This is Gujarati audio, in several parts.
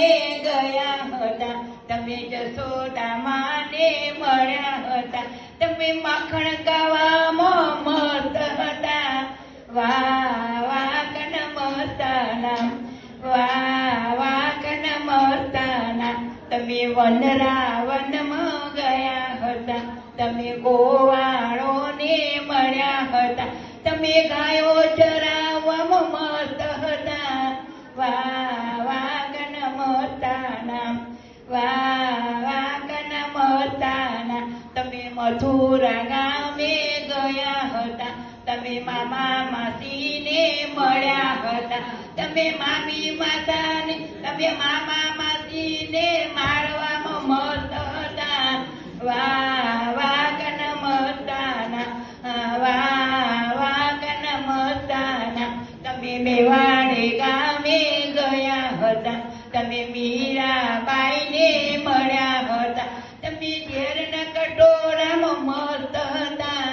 ગામે ગયા હતા, તમે જશોદા માને મળ્યા હતા, તમે માખણ ગાવામાં મસ્ત હતા. વાહ વાહ કનમસ્તાના, વાહ વાહ કનમસ્તાના. તમે વનરાવનમાં ગયા હતા, તમે ગોવાળોને મળ્યા હતા, તમે ગાયો ચરાવવામાં મસ્ત હતા. વાહ વાહ કનમસ્તાના, વાહ વાહ કનમસ્તાના. તમે મથુરા ગામે ગયા હતા, તમે મામા માસીને મળ્યા હતા, તમે મામી માતાને, તમે મામા માસીને મારવામાં મસ્ત હતા. વાહ વાહ કનમસ્તાના, વાહ વાહ કનમસ્તાના. તમે મેવાડે ગામે ગયા હતા, તમે મીરાબાઈને મળ્યા હતા, તમે ઝેરના કટોરામાં મસ્ત હતા.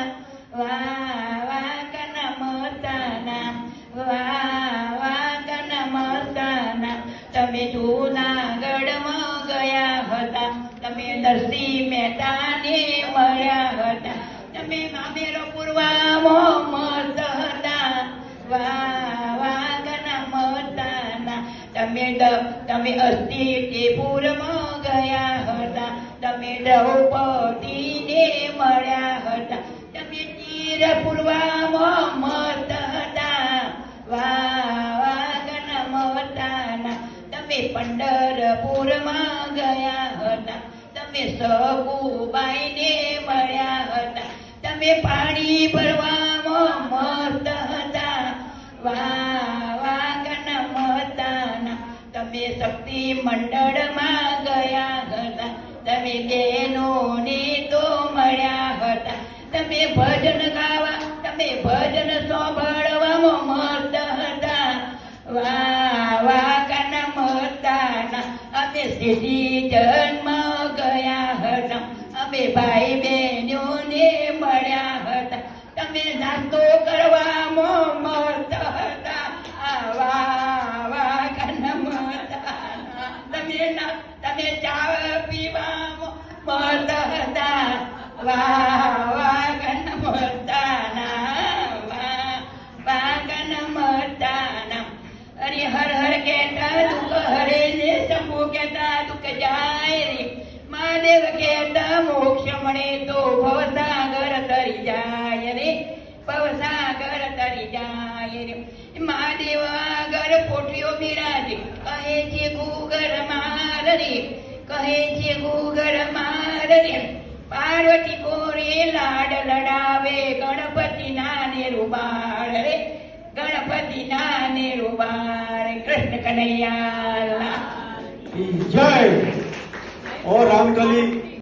વાહ વાહ કનમસ્તાના, વાહ વાહ કનમસ્તાના. તમે જૂનાગઢમાં ગયા હતા, તમે નરસિંહ મહેતાને મળ્યા હતા, તમે મામેરો પૂરવામાં મસ્ત હતા. વાહ વાહ કનમસ્તાના. તમે અસ્તિપુરમાં ગયા હતા, તમે દ્રૌપદીને મળ્યા હતા, તમે ચીરપુરવામાં મસ્ત હતા. વાહ વાહ કનમસ્તાના. તમે પંઢરપુરમાં ગયા હતા, તમે સગુબાઈને મળ્યા હતા, તમે પાણી ભરવામાં મસ્ત હતા. વાહ વાહ કનમસ્તાના. તમે શક્તિ મંડળમાં ગયા હતા, તમે બહેનોને તો મળ્યા હતા, તમે ભજન ગાવા, તમે ભજન સાંભળવામાં મસ્ત હતા. વાહ વાહ કનમસ્તાના. અમે સીધી જન્મ ગયા હતા, અમે ભાઈ બહેનોને મળ્યા હતા, તમે નાસ્તો કરવામાં મસ્ત હતા. વાહ વાહ કનમસ્તાના. તમે ચા પીવામાં મસ્ત હતા. વાહ વાહ કનમસ્તાના, વાહ વાહ કનમસ્તાના. અરે હર હર કહેતા દુઃખ હરે ને, શંભુ કહેતા દુઃખ જાય રે, મહાદેવ કહેતા મોક્ષ મળે તો ભવસાગર તરી જાય રે, ભવસાગર તરી જાય રે. મહાદેવ આગળ પોઠીઓ બિરાજે, કહે છે ગુગર માર રે, કહે છે ગુગર માર રે. પાર્વતી કોરે લાડ લડાવે, ગણપતિ નાને રૂબાળ રે, ગણપતિ નાને રૂબાળ. કૃષ્ણ કનૈયા જય. ઓ રામકલી